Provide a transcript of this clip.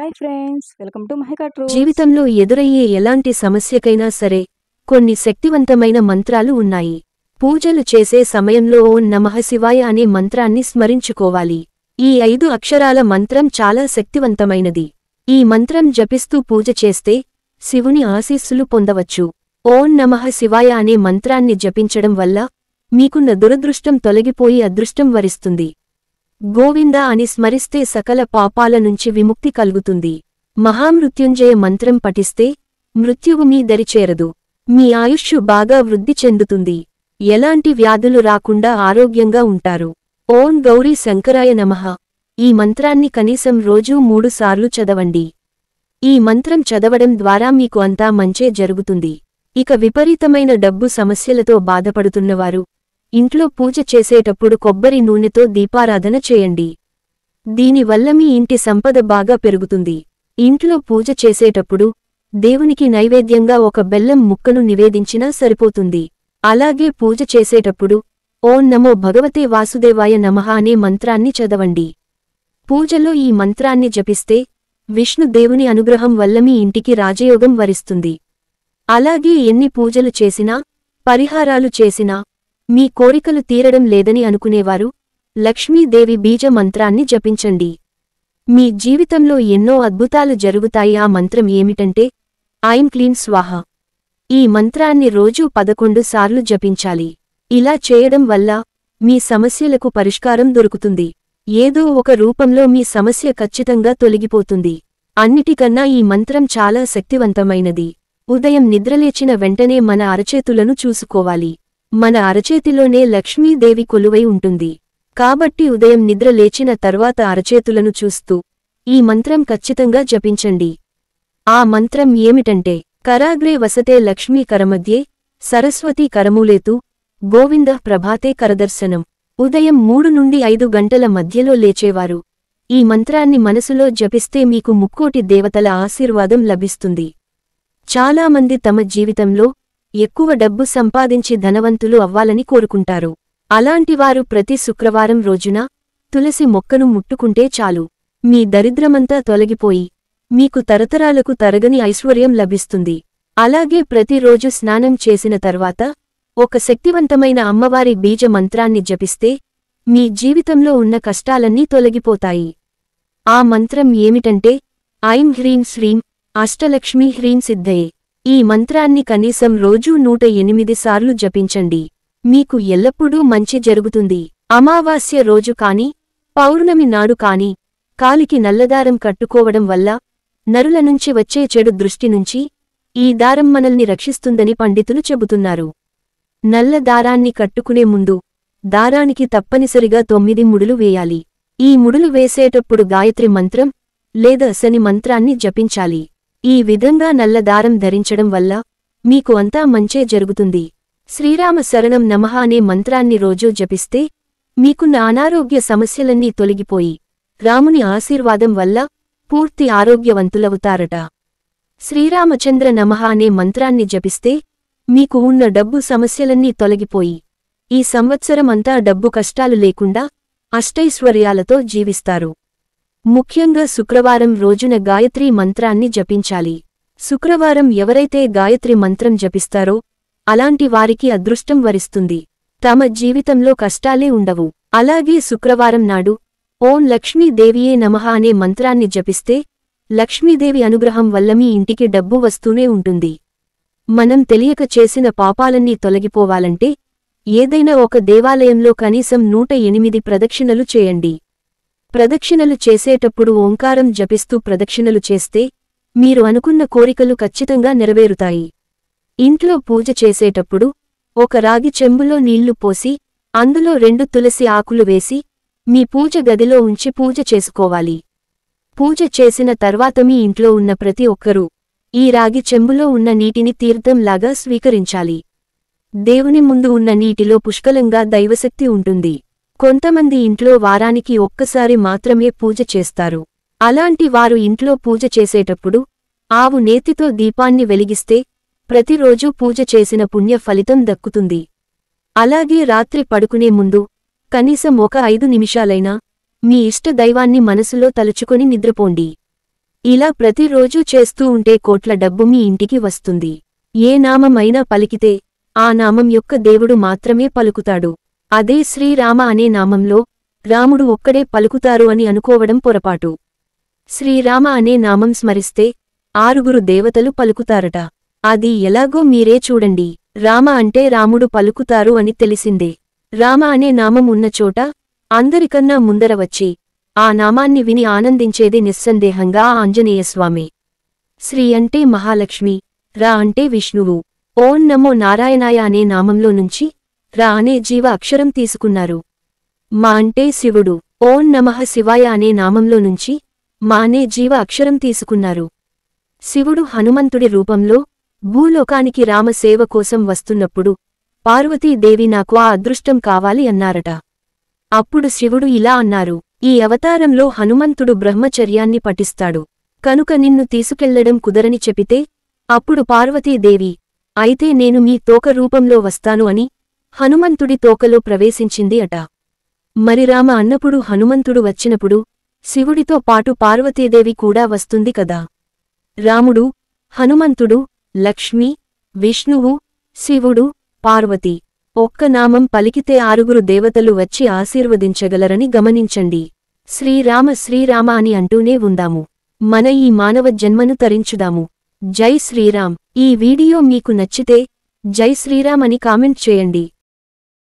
Hi friends, welcome to Mahika truths. జీవితంలో ఎదురయ్యే ఎలాంటి సమస్యకైనా సరే కొన్ని శక్తివంతమైన మంత్రాలు ఉన్నాయి. పూజలు చేసే సమయంలో ఓం నమః శివాయ అనే మంత్రాన్ని స్మరించుకోవాలి. ఈ 5 అక్షరాల మంత్రం చాలా శక్తివంతమైనది. ఈ మంత్రం జపిస్తూ పూజ చేస్తే శివుని ఆశీస్సులు పొందవచ్చు. ఓం నమః శివాయ అనే మంత్రాన్ని జపించడం వల్ల మీకున్న దురదృష్టం తొలగిపోయి అదృష్టం వరిస్తుంది. గోవింద అని స్మరిస్తే సకల పాపాల నుంచి విముక్తి కలుగుతుంది. మహామృత్యుంజయ మంత్రం పఠిస్తే మృత్యువు మీ దరిచేరదు. మీ ఆయుష్షు బాగా వృద్ధి చెందుతుంది. ఎలాంటి వ్యాధులు రాకుండా ఆరోగ్యంగా ఉంటారు. ఓం గౌరీ శంకరాయ నమః. ఈ మంత్రాన్ని కనీసం రోజూ 3 సార్లు చదవండి. ఈ మంత్రం చదవడం ద్వారా మీకు అంతా మంచే జరుగుతుంది. ఇక విపరీతమైన డబ్బు సమస్యలతో బాధపడుతున్నవారు ఇంట్లో పూజ చేసేటప్పుడు కొబ్బరి నూనెతో దీపారాధన చేయండి. దీనివల్ల మీ ఇంటి సంపద బాగా పెరుగుతుంది. ఇంట్లో పూజ చేసేటప్పుడు దేవునికి నైవేద్యంగా ఒక బెల్లం ముక్కను నివేదించినా సరిపోతుంది. అలాగే పూజ చేసేటప్పుడు ఓం నమో భగవతే వాసుదేవాయ నమః అనే మంత్రాన్ని చదవండి. పూజలో ఈ మంత్రాన్ని జపిస్తే విష్ణుదేవుని అనుగ్రహం వల్ల మీ ఇంటికి రాజయోగం వరిస్తుంది. అలాగే ఎన్ని పూజలు చేసినా పరిహారాలు చేసినా మీ కోరికలు తీరడం లేదని అనుకునేవారు లక్ష్మీదేవి బీజ మంత్రాన్ని జపించండి. మీ జీవితంలో ఎన్నో అద్భుతాలు జరుగుతాయి. ఆ మంత్రం ఏమిటంటే ఐం క్లీం స్వాహ. ఈ మంత్రాన్ని రోజూ 11 సార్లు జపించాలి. ఇలా చేయడం వల్ల మీ సమస్యలకు పరిష్కారం దొరుకుతుంది. ఏదో ఒక రూపంలో మీ సమస్య ఖచ్చితంగా తొలగిపోతుంది. అన్నిటికన్నా ఈ మంత్రం చాలా శక్తివంతమైనది. ఉదయం నిద్రలేచిన వెంటనే మన అరచేతులను చూసుకోవాలి. మన అరచేతిలోనే లక్ష్మీదేవి కొలువై ఉంటుంది. కాబట్టి ఉదయం నిద్ర లేచిన తర్వాత అరచేతులను చూస్తూ ఈ మంత్రం ఖచ్చితంగా జపించండి. ఆ మంత్రం ఏమిటంటే కరాగ్రే వసతే లక్ష్మీ కరమధ్యే సరస్వతీ కరమూలేతు గోవిందః ప్రభాతే కరదర్శనం. ఉదయం 3 నుండి 5 గంటల మధ్యలో లేచేవారు ఈ మంత్రాన్ని మనసులో జపిస్తే మీకు ముక్కోటి దేవతల ఆశీర్వాదం లభిస్తుంది. చాలామంది తమ జీవితంలో ఎక్కువ డబ్బు సంపాదించి ధనవంతులు అవ్వాలని కోరుకుంటారు. అలాంటివారు ప్రతి శుక్రవారం రోజున తులసి మొక్కను ముట్టుకుంటే చాలు. మీ దరిద్రమంతా తొలగిపోయి మీకు తరతరాలకు తరగని ఐశ్వర్యం లభిస్తుంది. అలాగే ప్రతిరోజు స్నానం చేసిన తర్వాత ఒక శక్తివంతమైన అమ్మవారి బీజ మంత్రాన్ని జపిస్తే మీ జీవితంలో ఉన్న కష్టాలన్నీ తొలగిపోతాయి. ఆ మంత్రం ఏమిటంటే ఐం హ్రీం శ్రీం అష్టలక్ష్మీ హ్రీం సిద్ధయే. ఈ మంత్రాన్ని కనీసం రోజూ 108 సార్లు జపించండి. మీకు ఎల్లప్పుడూ మంచి జరుగుతుంది. అమావాస్య రోజు కాని పౌర్ణమి నాడు కాని కాలికి నల్లదారం కట్టుకోవడం వల్ల నరుల నుంచి వచ్చే చెడు దృష్టి నుంచి ఈ దారం మనల్ని రక్షిస్తుందని పండితులు చెబుతున్నారు. నల్ల దారాన్ని కట్టుకునే ముందు దారానికి తప్పనిసరిగా 9 ముడులు వేయాలి. ఈ ముడులు వేసేటప్పుడు గాయత్రి మంత్రం లేదా శని మంత్రాన్ని జపించాలి. ఈ విధంగా నల్ల దారం ధరించడం వల్ల మీకు అంతా మంచే జరుగుతుంది. శ్రీరామ శరణం నమః అనే మంత్రాన్ని రోజూ జపిస్తే మీకున్న అనారోగ్య సమస్యలన్నీ తొలగిపోయి రాముని ఆశీర్వాదం వల్ల పూర్తి ఆరోగ్యవంతులవుతారట. శ్రీరామచంద్ర నమః అనే మంత్రాన్ని జపిస్తే మీకు ఉన్న డబ్బు సమస్యలన్నీ తొలగిపోయి ఈ సంవత్సరం అంతా డబ్బు కష్టాలు లేకుండా అష్టైశ్వర్యాలతో జీవిస్తారు. ముఖ్యంగా శుక్రవారం రోజున గాయత్రీ మంత్రాన్ని జపించాలి. శుక్రవారం ఎవరైతే గాయత్రి మంత్రం జపిస్తారో అలాంటి వారికి అదృష్టం వరిస్తుంది. తమ జీవితంలో కష్టాలే ఉండవు. అలాగే శుక్రవారం నాడు ఓం లక్ష్మీదేవియే నమః అనే మంత్రాన్ని జపిస్తే లక్ష్మీదేవి అనుగ్రహం వల్ల మీ ఇంటికి డబ్బు వస్తూనే ఉంటుంది. మనం తెలియక చేసిన పాపాలన్నీ తొలగిపోవాలంటే ఏదైనా ఒక దేవాలయంలో కనీసం 108 ప్రదక్షిణలు చేయండి. ప్రదక్షిణలు చేసేటప్పుడు ఓంకారం జపిస్తూ ప్రదక్షిణలు చేస్తే మీరు అనుకున్న కోరికలు ఖచ్చితంగా నెరవేరుతాయి. ఇంట్లో పూజ చేసేటప్పుడు ఒక రాగి చెంబులో నీళ్లు పోసి అందులో 2 తులసి ఆకులు వేసి మీ పూజ గదిలో ఉంచి పూజ చేసుకోవాలి. పూజ చేసిన తర్వాత మీ ఇంట్లో ఉన్న ప్రతి ఒక్కరూ ఈ రాగి చెంబులో ఉన్న నీటిని తీర్థంలాగా స్వీకరించాలి. దేవుని ముందు ఉన్న నీటిలో పుష్కలంగా దైవశక్తి ఉంటుంది. కొంతమంది ఇంట్లో వారానికి ఒక్కసారి మాత్రమే పూజ చేస్తారు. అలాంటి వారు ఇంట్లో పూజ చేసేటప్పుడు ఆవు నేతితో దీపాన్ని వెలిగిస్తే ప్రతిరోజూ పూజ చేసిన పుణ్య ఫలితం దక్కుతుంది. అలాగే రాత్రి పడుకునే ముందు కనీసం ఒక 5 నిమిషాలైనా మీ ఇష్ట దైవాన్ని మనసులో తలుచుకొని నిద్రపోండి. ఇలా ప్రతిరోజూ చేస్తూ ఉంటే కోట్ల డబ్బు మీ ఇంటికి వస్తుంది. ఏ నామమైనా పలికితే ఆ నామం యొక్క దేవుడు మాత్రమే పలుకుతాడు. అదే శ్రీరామ అనే నామంలో రాముడు ఒక్కడే పలుకుతారు అని అనుకోవడం పొరపాటు. శ్రీరామ అనే నామం స్మరిస్తే 6 దేవతలు పలుకుతారట. అది ఎలాగో మీరే చూడండి. రామ అంటే రాముడు పలుకుతారు అని తెలిసిందే. రామ అనే నామం ఉన్న చోట అందరికన్నా ముందర వచ్చి ఆ నామాన్ని విని ఆనందించేది నిస్సందేహంగా ఆ ఆంజనేయస్వామే. శ్రీ అంటే మహాలక్ష్మి, రా అంటే విష్ణువు. ఓం నమో నారాయణాయ అనే నామంలో నుంచి రా అనే జీవ అక్షరం తీసుకున్నారు. మా అంటే శివుడు. ఓం నమః శివాయ అనే నామంలో నుంచి మా అనే జీవ అక్షరం తీసుకున్నారు. శివుడు హనుమంతుడి రూపంలో భూలోకానికి రామసేవ కోసం వస్తున్నప్పుడు పార్వతీదేవి నాకు ఆ అదృష్టం కావాలి అన్నారట. అప్పుడు శివుడు ఇలా అన్నారు, ఈ అవతారంలో హనుమంతుడు బ్రహ్మచర్యాన్ని పఠిస్తాడు కనుక నిన్ను తీసుకెళ్లడం కుదరని చెపితే అప్పుడు పార్వతీదేవి, అయితే నేను మీ తోక రూపంలో వస్తాను అని హనుమంతుడి తోకలో ప్రవేశించింది అట. మరి రామ అన్నప్పుడు హనుమంతుడు వచ్చినప్పుడు శివుడితో పాటు పార్వతీదేవి కూడా వస్తుంది కదా. రాముడు, హనుమంతుడు, లక్ష్మి, విష్ణువు, శివుడు, పార్వతి ఒక్క నామం పలికితే 6 దేవతలు వచ్చి ఆశీర్వదించగలరని గమనించండి. శ్రీరామ శ్రీరామ అని అంటూనే ఉందాము. మన ఈ మానవ జన్మను తరించుదాము. జై శ్రీరామ్. ఈ వీడియో మీకు నచ్చితే జై శ్రీరామ్ అని కామెంట్ చేయండి.